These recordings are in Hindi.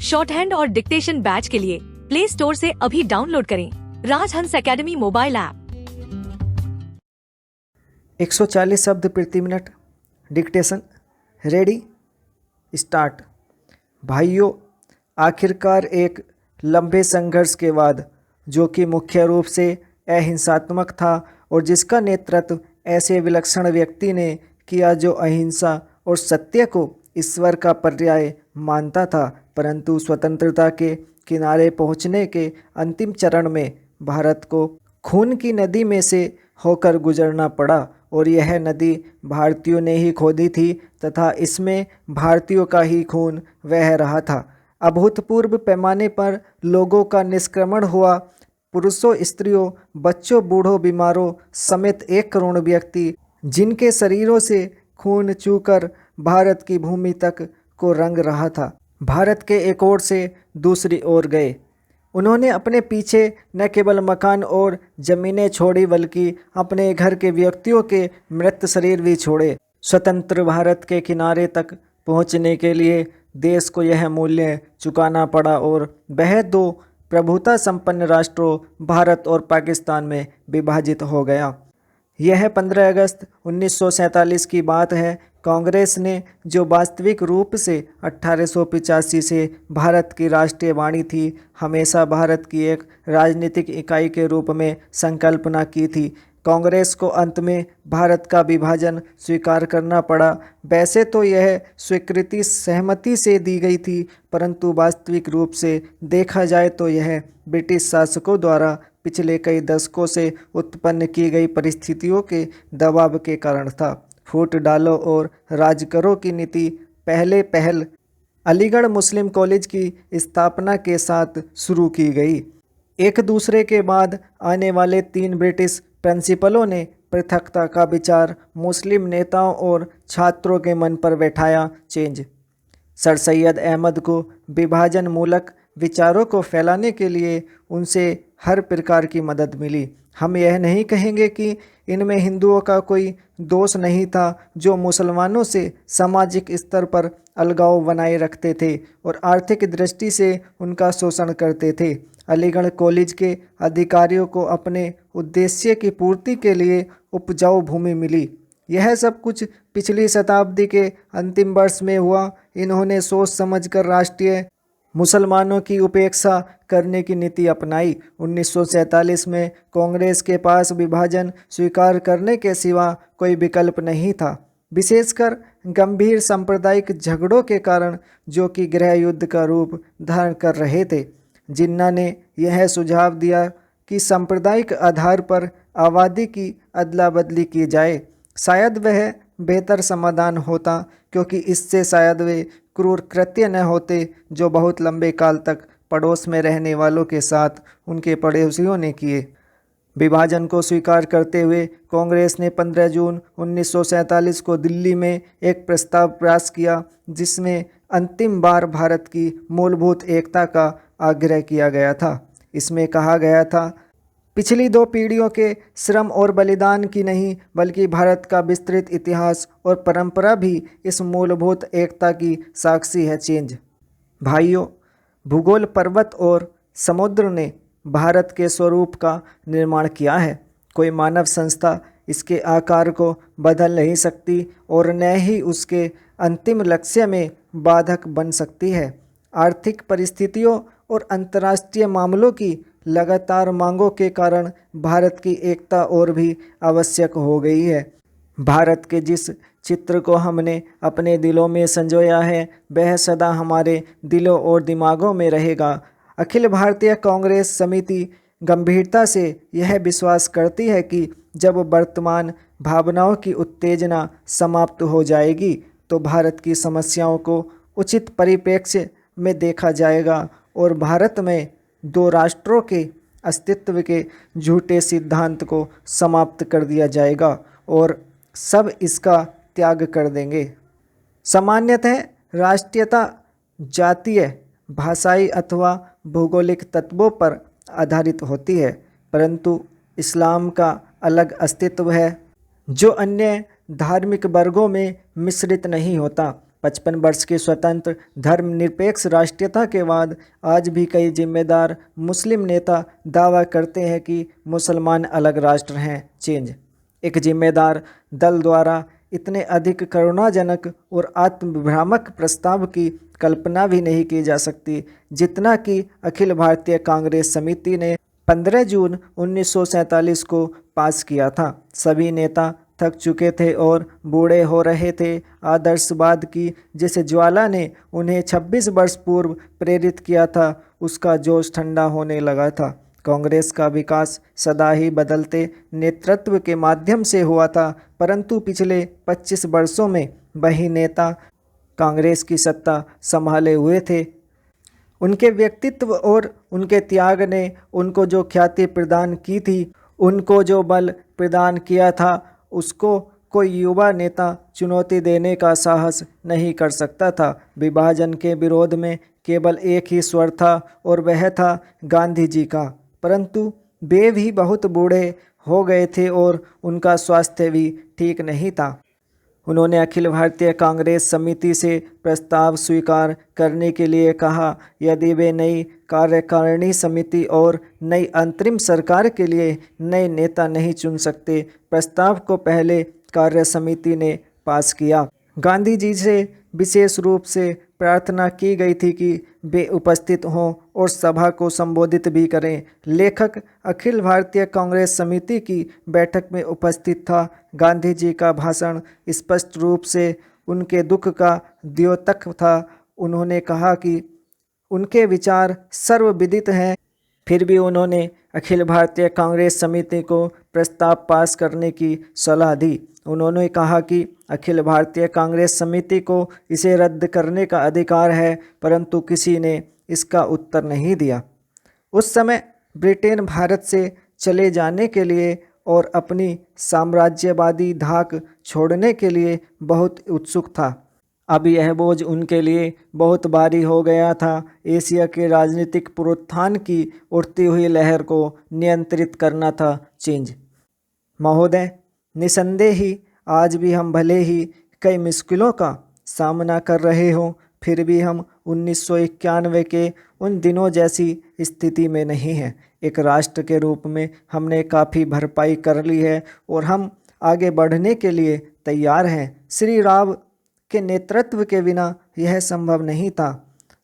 शॉर्ट हैंड और डिक्टेशन बैच के लिए प्ले स्टोर से अभी डाउनलोड करें राजहंस एकेडमी मोबाइल ऐप। 140 शब्द प्रति मिनट डिक्टेशन रेडी स्टार्ट। भाइयों, आखिरकार एक लंबे संघर्ष के बाद, जो कि मुख्य रूप से अहिंसात्मक था और जिसका नेतृत्व ऐसे विलक्षण व्यक्ति ने किया जो अहिंसा और सत्य को ईश्वर का पर्याय मानता था, परंतु स्वतंत्रता के किनारे पहुंचने के अंतिम चरण में भारत को खून की नदी में से होकर गुजरना पड़ा और यह नदी भारतीयों ने ही खोदी थी तथा इसमें भारतीयों का ही खून बह रहा था। अभूतपूर्व पैमाने पर लोगों का निष्क्रमण हुआ। पुरुषों, स्त्रियों, बच्चों, बूढ़ों, बीमारों समेत 1 करोड़ व्यक्ति जिनके शरीरों से खून चूकर भारत की भूमि तक को रंग रहा था, भारत के एक ओर से दूसरी ओर गए। उन्होंने अपने पीछे न केवल मकान और ज़मीनें छोड़ी बल्कि अपने घर के व्यक्तियों के मृत शरीर भी छोड़े। स्वतंत्र भारत के किनारे तक पहुंचने के लिए देश को यह मूल्य चुकाना पड़ा और वह 2 प्रभुता संपन्न राष्ट्रों भारत और पाकिस्तान में विभाजित हो गया। यह 15 अगस्त 1947 की बात है। कांग्रेस ने, जो वास्तविक रूप से 1885 से भारत की राष्ट्रीय वाणी थी, हमेशा भारत की एक राजनीतिक इकाई के रूप में संकल्पना की थी। कांग्रेस को अंत में भारत का विभाजन स्वीकार करना पड़ा। वैसे तो यह स्वीकृति सहमति से दी गई थी, परंतु वास्तविक रूप से देखा जाए तो यह ब्रिटिश शासकों द्वारा पिछले कई दशकों से उत्पन्न की गई परिस्थितियों के दबाव के कारण था। फूट डालो और राज करो की नीति पहल अलीगढ़ मुस्लिम कॉलेज की स्थापना के साथ शुरू की गई। एक दूसरे के बाद आने वाले 3 ब्रिटिश प्रिंसिपलों ने पृथकता का विचार मुस्लिम नेताओं और छात्रों के मन पर बैठाया। सर सैयद अहमद को विभाजन मूलक विचारों को फैलाने के लिए उनसे हर प्रकार की मदद मिली। हम यह नहीं कहेंगे कि इनमें हिंदुओं का कोई दोष नहीं था, जो मुसलमानों से सामाजिक स्तर पर अलगाव बनाए रखते थे और आर्थिक दृष्टि से उनका शोषण करते थे। अलीगढ़ कॉलेज के अधिकारियों को अपने उद्देश्य की पूर्ति के लिए उपजाऊ भूमि मिली। यह सब कुछ पिछली शताब्दी के अंतिम वर्ष में हुआ। इन्होंने सोच समझकर राष्ट्रीय मुसलमानों की उपेक्षा करने की नीति अपनाई। 1947 में कांग्रेस के पास विभाजन स्वीकार करने के सिवा कोई विकल्प नहीं था, विशेषकर गंभीर सांप्रदायिक झगड़ों के कारण, जो कि गृह युद्ध का रूप धारण कर रहे थे। जिन्ना ने यह सुझाव दिया कि सांप्रदायिक आधार पर आबादी की अदला बदली की जाए। शायद वह बेहतर समाधान होता, क्योंकि इससे शायद वे क्रूर कृत्य न होते जो बहुत लंबे काल तक पड़ोस में रहने वालों के साथ उनके पड़ोसियों ने किए। विभाजन को स्वीकार करते हुए कांग्रेस ने 15 जून 1947 को दिल्ली में एक प्रस्ताव पास किया, जिसमें अंतिम बार भारत की मूलभूत एकता का आग्रह किया गया था। इसमें कहा गया था, पिछली 2 पीढ़ियों के श्रम और बलिदान की नहीं, बल्कि भारत का विस्तृत इतिहास और परंपरा भी इस मूलभूत एकता की साक्षी है। भाइयों, भूगोल, पर्वत और समुद्र ने भारत के स्वरूप का निर्माण किया है। कोई मानव संस्था इसके आकार को बदल नहीं सकती और न ही उसके अंतिम लक्ष्य में बाधक बन सकती है। आर्थिक परिस्थितियों और अंतर्राष्ट्रीय मामलों की लगातार मांगों के कारण भारत की एकता और भी आवश्यक हो गई है। भारत के जिस चित्र को हमने अपने दिलों में संजोया है, वह सदा हमारे दिलों और दिमागों में रहेगा। अखिल भारतीय कांग्रेस समिति गंभीरता से यह विश्वास करती है कि जब वर्तमान भावनाओं की उत्तेजना समाप्त हो जाएगी, तो भारत की समस्याओं को उचित परिप्रेक्ष्य में देखा जाएगा और भारत में 2 राष्ट्रों के अस्तित्व के झूठे सिद्धांत को समाप्त कर दिया जाएगा और सब इसका त्याग कर देंगे। सामान्यतः राष्ट्रीयता जातीय, भाषाई अथवा भौगोलिक तत्वों पर आधारित होती है, परंतु इस्लाम का अलग अस्तित्व है, जो अन्य धार्मिक वर्गों में मिश्रित नहीं होता। 55 वर्ष की स्वतंत्र धर्मनिरपेक्ष राष्ट्रीयता के बाद आज भी कई जिम्मेदार मुस्लिम नेता दावा करते हैं कि मुसलमान अलग राष्ट्र हैं। चेंज। एक जिम्मेदार दल द्वारा इतने अधिक करुणाजनक और आत्मभ्रामक प्रस्ताव की कल्पना भी नहीं की जा सकती जितना कि अखिल भारतीय कांग्रेस समिति ने 15 जून 1947 को पास किया था। सभी नेता थक चुके थे और बूढ़े हो रहे थे। आदर्शवाद की जिस ज्वाला ने उन्हें 26 वर्ष पूर्व प्रेरित किया था उसका जोश ठंडा होने लगा था। कांग्रेस का विकास सदा ही बदलते नेतृत्व के माध्यम से हुआ था, परंतु पिछले 25 वर्षों में वही नेता कांग्रेस की सत्ता संभाले हुए थे। उनके व्यक्तित्व और उनके त्याग ने उनको जो ख्याति प्रदान की थी, उनको जो बल प्रदान किया था, उसको कोई युवा नेता चुनौती देने का साहस नहीं कर सकता था। विभाजन के विरोध में केवल एक ही स्वर था और वह था गांधी जी का, परंतु वे भी बहुत बूढ़े हो गए थे और उनका स्वास्थ्य भी ठीक नहीं था। उन्होंने अखिल भारतीय कांग्रेस समिति से प्रस्ताव स्वीकार करने के लिए कहा। यदि वे नई कार्यकारिणी समिति और नई अंतरिम सरकार के लिए नए नेता नहीं चुन सकते, प्रस्ताव को पहले कार्य समिति ने पास किया। गांधी जी से विशेष रूप से प्रार्थना की गई थी कि वे उपस्थित हों और सभा को संबोधित भी करें। लेखक अखिल भारतीय कांग्रेस समिति की बैठक में उपस्थित था। गांधी जी का भाषण स्पष्ट रूप से उनके दुख का द्योतक था। उन्होंने कहा कि उनके विचार सर्वविदित हैं, फिर भी उन्होंने अखिल भारतीय कांग्रेस समिति को प्रस्ताव पास करने की सलाह दी। उन्होंने कहा कि अखिल भारतीय कांग्रेस समिति को इसे रद्द करने का अधिकार है, परंतु किसी ने इसका उत्तर नहीं दिया। उस समय ब्रिटेन भारत से चले जाने के लिए और अपनी साम्राज्यवादी धाक छोड़ने के लिए बहुत उत्सुक था। अब यह बोझ उनके लिए बहुत भारी हो गया था। एशिया के राजनीतिक पुनरुत्थान की उठती हुई लहर को नियंत्रित करना था। चेंज। महोदय, निसंदेह ही आज भी हम भले ही कई मुश्किलों का सामना कर रहे हों, फिर भी हम 1991 के उन दिनों जैसी स्थिति में नहीं हैं। एक राष्ट्र के रूप में हमने काफ़ी भरपाई कर ली है और हम आगे बढ़ने के लिए तैयार हैं। श्री राव के नेतृत्व के बिना यह संभव नहीं था।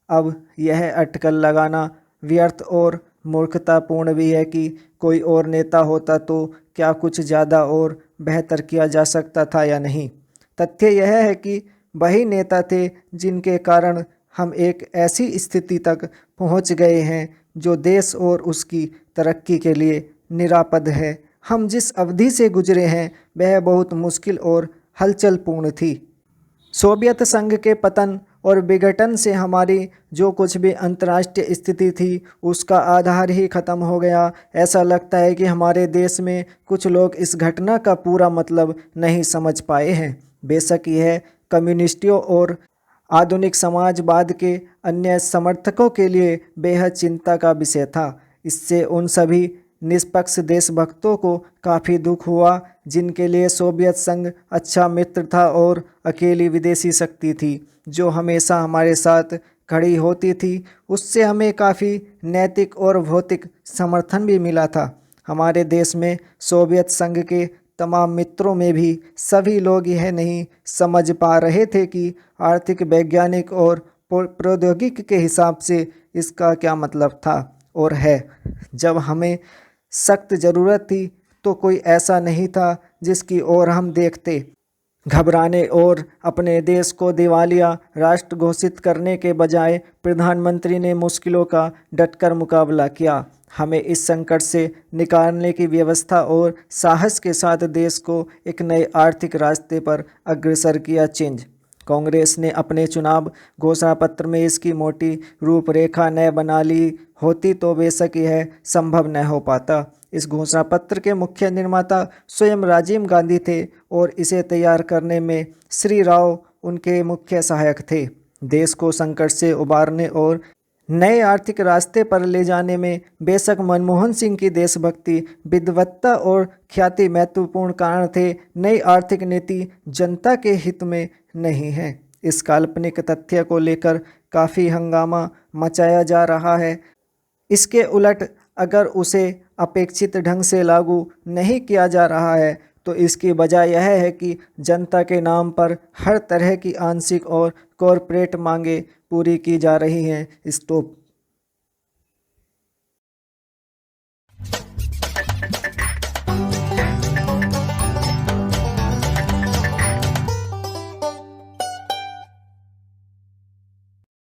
अब यह अटकल लगाना व्यर्थ और मूर्खतापूर्ण भी है कि कोई और नेता होता तो क्या कुछ ज़्यादा और बेहतर किया जा सकता था या नहीं। तथ्य यह है कि वही नेता थे जिनके कारण हम एक ऐसी स्थिति तक पहुंच गए हैं जो देश और उसकी तरक्की के लिए निरापद है। हम जिस अवधि से गुजरे हैं वह बहुत मुश्किल और हलचलपूर्ण थी। सोवियत संघ के पतन और विघटन से हमारी जो कुछ भी अंतर्राष्ट्रीय स्थिति थी उसका आधार ही खत्म हो गया। ऐसा लगता है कि हमारे देश में कुछ लोग इस घटना का पूरा मतलब नहीं समझ पाए हैं। बेशक यह कम्युनिस्टों और आधुनिक समाजवाद के अन्य समर्थकों के लिए बेहद चिंता का विषय था। इससे उन सभी निष्पक्ष देशभक्तों को काफ़ी दुख हुआ जिनके लिए सोवियत संघ अच्छा मित्र था और अकेली विदेशी शक्ति थी जो हमेशा हमारे साथ खड़ी होती थी। उससे हमें काफ़ी नैतिक और भौतिक समर्थन भी मिला था। हमारे देश में सोवियत संघ के तमाम मित्रों में भी सभी लोग यह नहीं समझ पा रहे थे कि आर्थिक, वैज्ञानिक और प्रौद्योगिकी के हिसाब से इसका क्या मतलब था और है। जब हमें सख्त ज़रूरत थी तो कोई ऐसा नहीं था जिसकी ओर हम देखते। घबराने और अपने देश को दिवालिया राष्ट्र घोषित करने के बजाय प्रधानमंत्री ने मुश्किलों का डटकर मुकाबला किया। हमें इस संकट से निकालने की व्यवस्था और साहस के साथ देश को एक नए आर्थिक रास्ते पर अग्रसर किया। चेंज। कांग्रेस ने अपने चुनाव घोषणा पत्र में इसकी मोटी रूपरेखा न बना ली होती तो बेशक यह संभव न हो पाता। इस घोषणा पत्र के मुख्य निर्माता स्वयं राजीव गांधी थे और इसे तैयार करने में श्री राव उनके मुख्य सहायक थे। देश को संकट से उबारने और नए आर्थिक रास्ते पर ले जाने में बेशक मनमोहन सिंह की देशभक्ति, विद्वत्ता और ख्याति महत्वपूर्ण कारण थे। नई आर्थिक नीति जनता के हित में नहीं है। इस काल्पनिक तथ्य को लेकर काफ़ी हंगामा मचाया जा रहा है। इसके उलट अगर उसे अपेक्षित ढंग से लागू नहीं किया जा रहा है तो इसकी वजह यह है कि जनता के नाम पर हर तरह की आंशिक और कॉरपोरेट मांगें पूरी की जा रही हैं। स्टॉप।